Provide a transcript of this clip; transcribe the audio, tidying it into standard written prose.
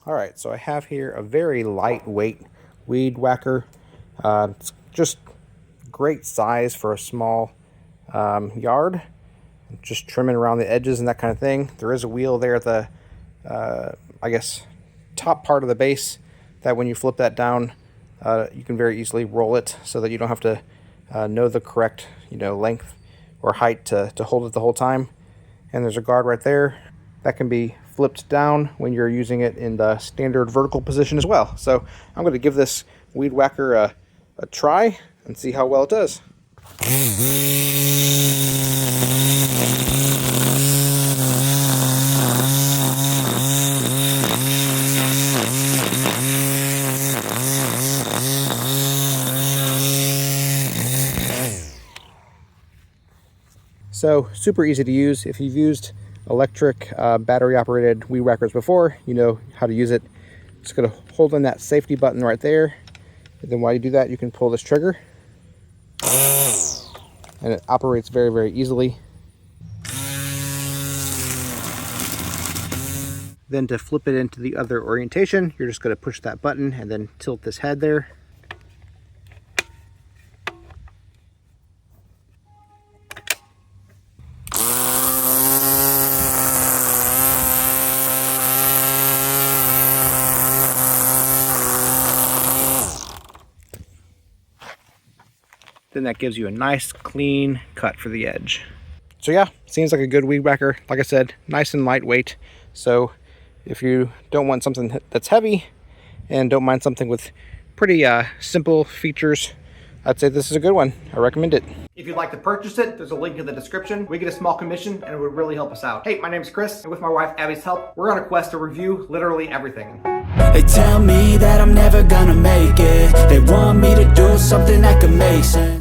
Alright, so I have here a very lightweight weed whacker. It's just great size for a small yard. Just trimming around the edges and that kind of thing. There is a wheel there at the, I guess, top part of the base that when you flip that down, you can very easily roll it so that you don't have to know the correct, length or height to hold it the whole time. And there's a guard right there that can be flipped down when you're using it in the standard vertical position as well. So I'm going to give this weed whacker a try and see how well it does. So super easy to use. If you've used electric battery operated weed whackers before, you know how to use it. Just going to hold in that safety button right there, and then while you do that you can pull this trigger and it operates very, very easily. Then to flip it into the other orientation, you're just going to push that button and then tilt this head there. Then that gives you a nice clean cut for the edge. So yeah, seems like a good weed whacker. Like I said, nice and lightweight. So if you don't want something that's heavy and don't mind something with pretty simple features, I'd say this is a good one. I recommend it. If you'd like to purchase it, there's a link in the description. We get a small commission and it would really help us out. Hey, my name's Chris, and with my wife Abby's help, we're on a quest to review literally everything. They tell me that I'm never gonna make it. They want me to do something that could make sense.